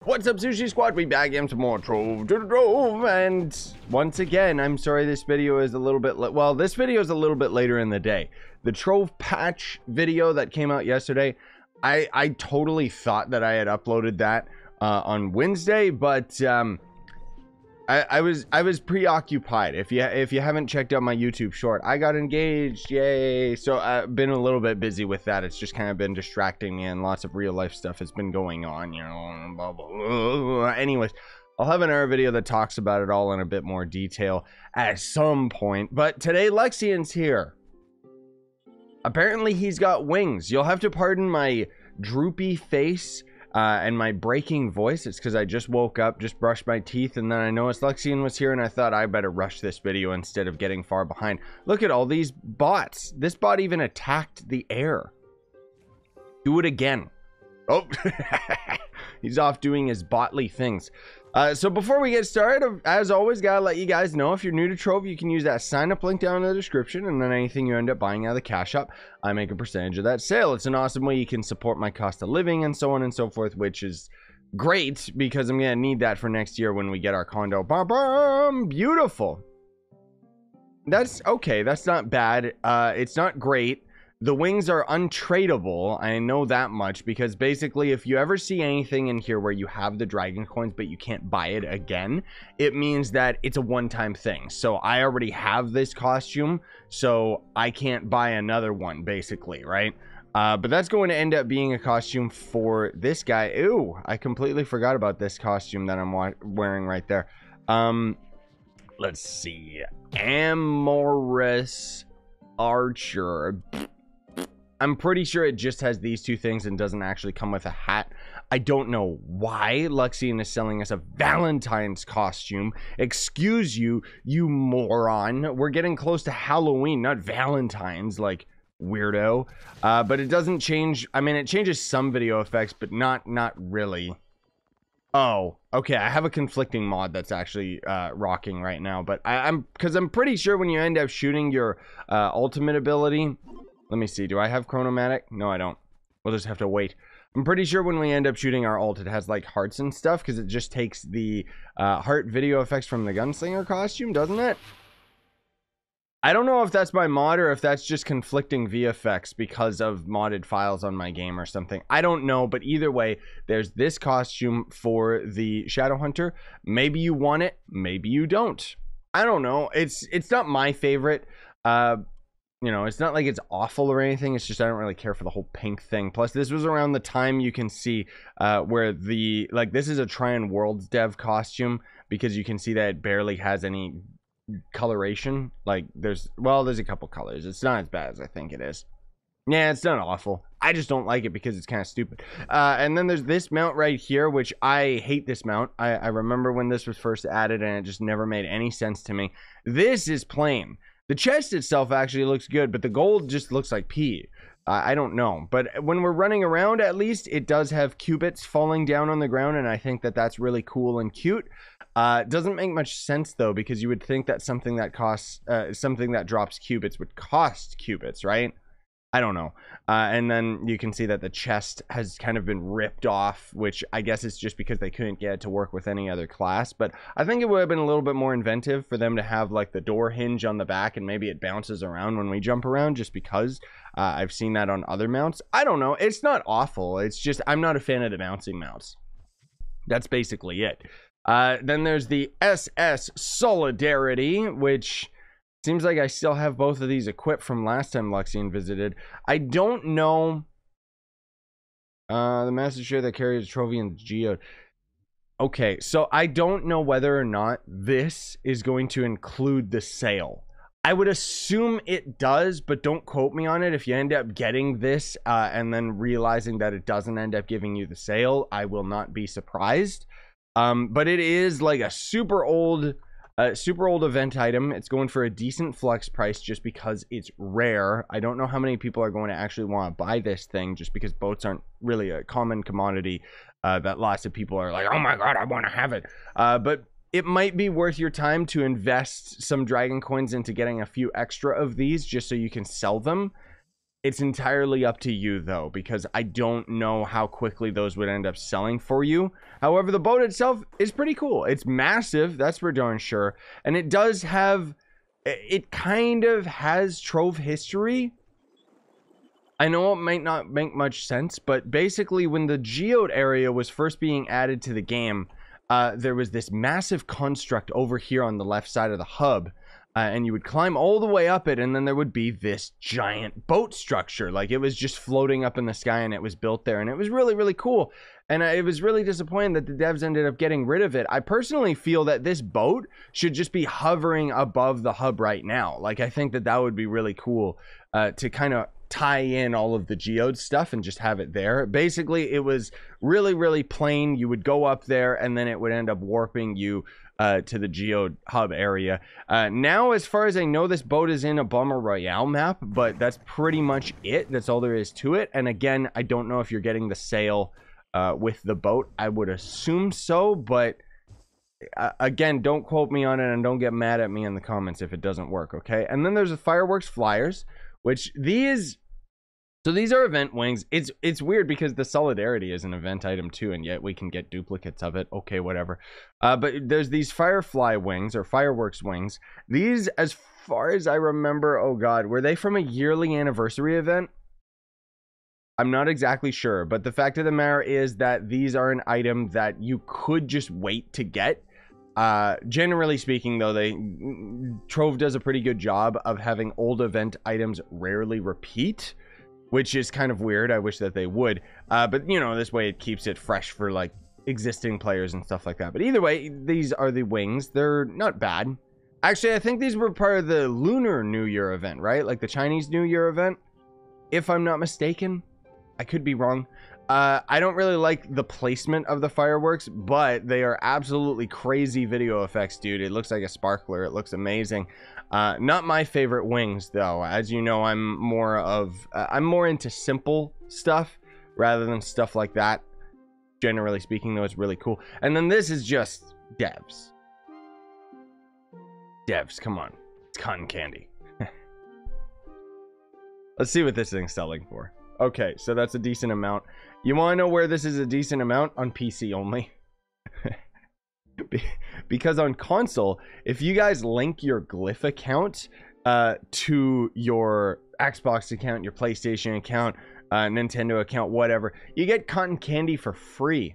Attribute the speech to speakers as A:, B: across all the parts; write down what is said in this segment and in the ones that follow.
A: What's up, Sushi Squad? We back in some more Trove to the Trove, and once again, I'm sorry this video is a little bit well, this video is a little bit later in the day. The Trove patch video that came out yesterday, I totally thought that I had uploaded that on Wednesday, but I was preoccupied. If you haven't checked out my YouTube short, I got engaged, yay! So I've been a little bit busy with that. It's just kind of been distracting me, and lots of real life stuff has been going on, you know. Blah, blah, blah. Anyways, I'll have another video that talks about it all in a bit more detail at some point. But today, Luxion's here. Apparently, he's got wings. You'll have to pardon my droopy face and my breaking voice. It's because I just woke up, just brushed my teeth, and then I noticed Luxion was here, and I thought I better rush this video instead of getting far behind. Look at all these bots. This bot even attacked the air. Do it again. Oh, he's off doing his botly things. So before we get started, as always, gotta let you guys know, if you're new to Trove, you can use that sign up link down in the description, and then anything you end up buying out of the cash app, I make a percentage of that sale. It's an awesome way you can support my cost of living and so on and so forth, which is great because I'm gonna need that for next year when we get our condo. Ba-bam! Beautiful. That's okay. That's not bad. It's not great. The wings are untradeable, I know that much, because basically if you ever see anything in here where you have the dragon coins but you can't buy it again, it means that it's a one-time thing. So I already have this costume, so I can't buy another one, basically, right? But that's going to end up being a costume for this guy. Ew, I completely forgot about this costume that I'm wearing right there. Let's see. Amorous Archer. I'm pretty sure it just has these two things and doesn't actually come with a hat. I don't know why Luxion is selling us a Valentine's costume. Excuse you, you moron. We're getting close to Halloween, not Valentine's, like, weirdo. But it doesn't change. I mean, it changes some video effects, but not really. Oh, okay. I have a conflicting mod that's actually rocking right now, but I'm pretty sure when you end up shooting your ultimate ability. Let me see. Do I have Chronomatic? No, I don't. We'll just have to wait. I'm pretty sure when we end up shooting our ult, it has like hearts and stuff because it just takes the heart video effects from the gunslinger costume, doesn't it? I don't know if that's my mod or if that's just conflicting VFX because of modded files on my game or something. I don't know, but either way, there's this costume for the Shadow Hunter. Maybe you want it, maybe you don't. I don't know. It's not my favorite. You know, it's not like it's awful or anything. It's just I don't really care for the whole pink thing. Plus, this was around the time you can see where the, like, this is a Tryon Worlds dev costume because you can see that it barely has any coloration. Like, there's a couple colors. It's not as bad as I think it is. Yeah, it's not awful. I just don't like it because it's kind of stupid. And then there's this mount right here, which I hate this mount. I remember when this was first added and it just never made any sense to me. This is plain. The chest itself actually looks good, but the gold just looks like pee. I don't know. But when we're running around, at least, it does have cubits falling down on the ground, and I think that that's really cool and cute. It doesn't make much sense, though, because you would think that something that costs, something that drops cubits would cost cubits, right? I don't know. And then you can see that the chest has kind of been ripped off, which I guess is just because they couldn't get it to work with any other class. But I think it would have been a little bit more inventive for them to have like the door hinge on the back and maybe it bounces around when we jump around, just because I've seen that on other mounts. I don't know. It's not awful. It's just I'm not a fan of the bouncing mounts. That's basically it. Then there's the SS Solidarity, which seems like I still have both of these equipped from last time Luxion visited. I don't know. The master share that carries a trophy and geode. Okay, so I don't know whether or not this is going to include the sale. I would assume it does, but don't quote me on it. If you end up getting this and then realizing that it doesn't end up giving you the sale, I will not be surprised. But it is like a super old event item. It's going for a decent flex price just because it's rare. I don't know how many people are going to actually want to buy this thing just because boats aren't really a common commodity that lots of people are like, oh my god, I want to have it. But it might be worth your time to invest some dragon coins into getting a few extra of these just so you can sell them. It's entirely up to you, though, because I don't know how quickly those would end up selling for you. However, the boat itself is pretty cool. It's massive, that's for darn sure. And it does have... It kind of has Trove history. I know it might not make much sense, but basically when the geode area was first being added to the game, there was this massive construct over here on the left side of the hub. And you would climb all the way up it, and then there would be this giant boat structure. Like, it was just floating up in the sky, and it was built there. And it was really, really cool. And it was really disappointing that the devs ended up getting rid of it. I personally feel that this boat should just be hovering above the hub right now. Like, I think that that would be really cool to kind of tie in all of the geode stuff and just have it there. Basically, it was really, really plain. You would go up there, and then it would end up warping you to the geode hub area. Now, as far as I know, this boat is in a Bomber Royale map, but that's pretty much it. That's all there is to it. And again, I don't know if you're getting the sail with the boat. I would assume so, but again, don't quote me on it, and don't get mad at me in the comments if it doesn't work, okay? And then there's the Fireworks Fliers, which these... So these are event wings. It's weird because the Solidarity is an event item too, and yet we can get duplicates of it. Okay, whatever. But there's these Firefly wings, or Fireworks wings. These, as far as I remember, oh god, were they from a yearly anniversary event? I'm not exactly sure, but the fact of the matter is that these are an item that you could just wait to get. Generally speaking, though, Trove does a pretty good job of having old event items rarely repeat, which is kind of weird. I wish that they would. But, you know, this way it keeps it fresh for, like, existing players and stuff like that. But either way, these are the wings. They're not bad. Actually, I think these were part of the Lunar New Year event, right? Like the Chinese New Year event, if I'm not mistaken. I could be wrong. I don't really like the placement of the fireworks, but they are absolutely crazy video effects, dude. It looks like a sparkler. It looks amazing. Not my favorite wings, though. As you know, I'm more into simple stuff rather than stuff like that. Generally speaking, though, it's really cool. And then this is just devs. Devs, come on. It's cotton candy. Let's see what this thing's selling for. Okay, so that's a decent amount. You want to know where this is a decent amount? On PC only. Because on console, if you guys link your Glyph account to your Xbox account, your PlayStation account, Nintendo account, whatever, you get cotton candy for free.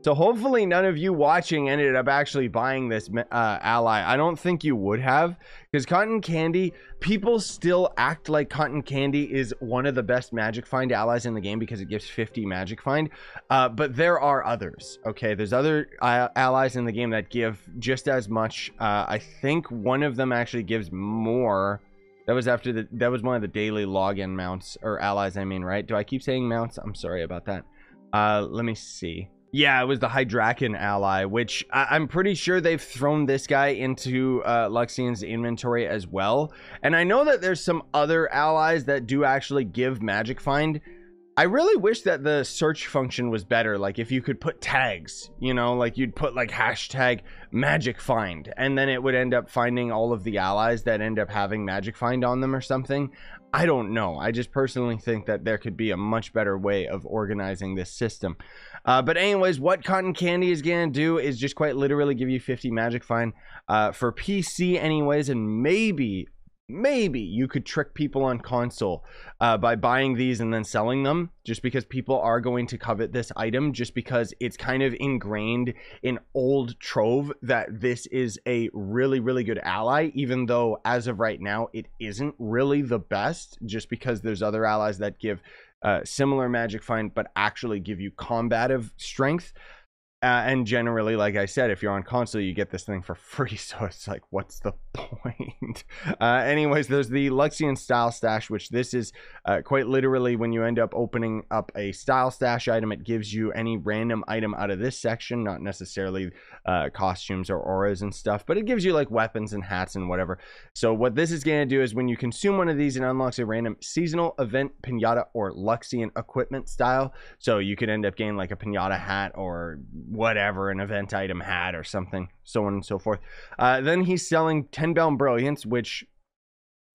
A: So hopefully none of you watching ended up actually buying this ally. I don't think you would have, because cotton candy, people still act like cotton candy is one of the best magic find allies in the game because it gives 50 magic find. But there are others, okay? There's other allies in the game that give just as much. I think one of them actually gives more. That was one of the daily login mounts, or allies, I mean, right? Do I keep saying mounts? I'm sorry about that. Let me see. Yeah, it was the Hydraken ally, which I'm pretty sure they've thrown this guy into Luxion's inventory as well. And I know that there's some other allies that do actually give magic find. I really wish that the search function was better. Like if you could put tags, you know, like you'd put like hashtag magic find, and then it would end up finding all of the allies that end up having magic find on them or something. I don't know. I just personally think that there could be a much better way of organizing this system. But anyways, what cotton candy is going to do is just quite literally give you 50 magic find for PC anyways, and maybe you could trick people on console by buying these and then selling them, just because people are going to covet this item, just because it's kind of ingrained in old Trove that this is a really, really good ally, even though as of right now it isn't really the best, just because there's other allies that give similar magic find but actually give you combative strength. And generally, like I said, if you're on console, you get this thing for free. So it's like, what's the point? Anyways, there's the Luxion style stash, which this is quite literally when you end up opening up a style stash item, it gives you any random item out of this section, not necessarily costumes or auras and stuff, but it gives you like weapons and hats and whatever. So what this is going to do is when you consume one of these, it unlocks a random seasonal event pinata or Luxion equipment style. So you could end up getting like a pinata hat or whatever, an event item hat or something, so on and so forth. Then he's selling 10 bound brilliance, which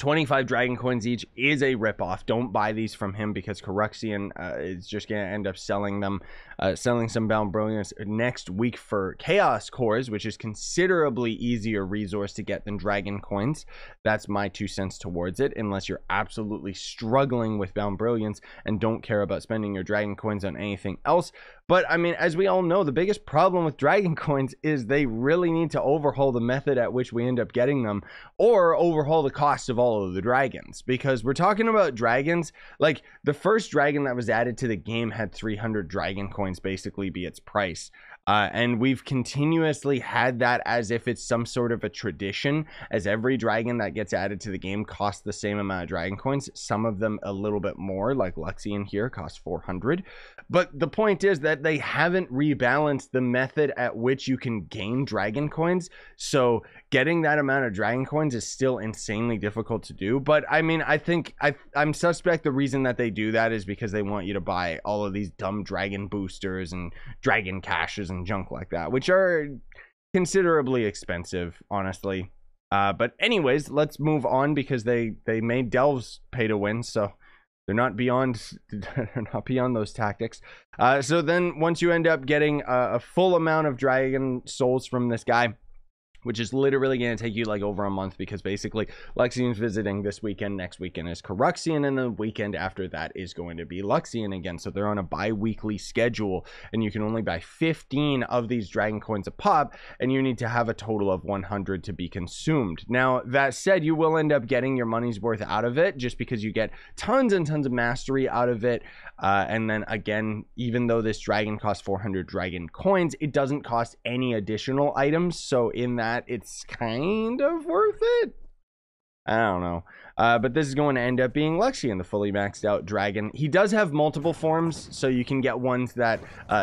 A: 25 dragon coins each is a ripoff. Don't buy these from him because Luxion is just going to end up selling them, selling some Bound Brilliance next week for Chaos Cores, which is considerably easier resource to get than dragon coins. That's my 2 cents towards it, unless you're absolutely struggling with Bound Brilliance and don't care about spending your dragon coins on anything else. But I mean, as we all know, the biggest problem with dragon coins is they really need to overhaul the method at which we end up getting them, or overhaul the cost of all of the dragons, because we're talking about dragons. Like, the first dragon that was added to the game had 300 dragon coins basically be its price. And we've continuously had that as if it's some sort of a tradition, as every dragon that gets added to the game costs the same amount of dragon coins, some of them a little bit more, like Luxion here costs 400. But the point is that they haven't rebalanced the method at which you can gain dragon coins, so getting that amount of dragon coins is still insanely difficult to do. But I mean, I'm suspect the reason that they do that is because they want you to buy all of these dumb dragon boosters and dragon caches and junk like that, which are considerably expensive, honestly. But anyways, let's move on, because they made delves pay to win, so they're not beyond those tactics. So then once you end up getting a full amount of dragon souls from this guy, which is literally going to take you like over a month, because basically Luxion's visiting this weekend, next weekend is Luxion, and the weekend after that is going to be Luxion again. So they're on a bi-weekly schedule, and you can only buy 15 of these dragon coins a pop, and you need to have a total of 100 to be consumed. Now, that said, you will end up getting your money's worth out of it, just because you get tons and tons of mastery out of it. And then again, even though this dragon costs 400 dragon coins, it doesn't cost any additional items, so in that, it's kind of worth it. I don't know. But this is going to end up being Luxion, the fully maxed out dragon. He does have multiple forms, so you can get ones that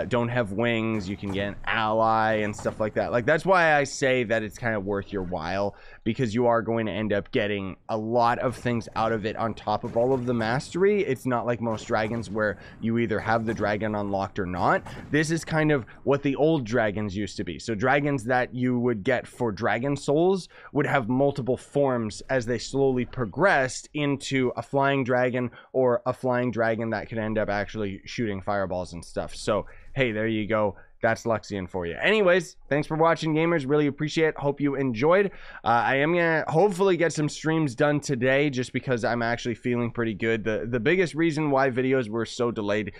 A: don't have wings. You can get an ally and stuff like that. Like, that's why I say that it's kind of worth your while, because you are going to end up getting a lot of things out of it on top of all of the mastery. It's not like most dragons where you either have the dragon unlocked or not. This is kind of what the old dragons used to be. So dragons that you would get for dragon souls would have multiple forms as they slowly progressed into a flying dragon, or a flying dragon that could end up actually shooting fireballs and stuff. So hey, there you go. That's Luxion for you. Anyways, thanks for watching, gamers. Really appreciate it. Hope you enjoyed. I am gonna hopefully get some streams done today, just because I'm actually feeling pretty good. The biggest reason why videos were so delayed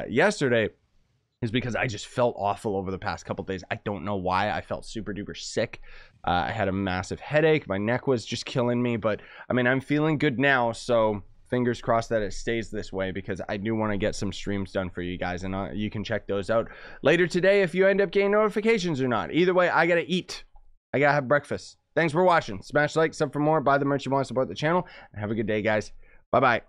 A: yesterday is because I just felt awful over the past couple days. I don't know why. I felt super duper sick. I had a massive headache. My neck was just killing me. But I mean, I'm feeling good now, so fingers crossed that it stays this way, because I do want to get some streams done for you guys, and you can check those out later today if you end up getting notifications or not. Either way, I gotta eat. I gotta have breakfast. Thanks for watching. Smash like, sub for more, buy the merch you want to support the channel, and have a good day, guys. Bye bye.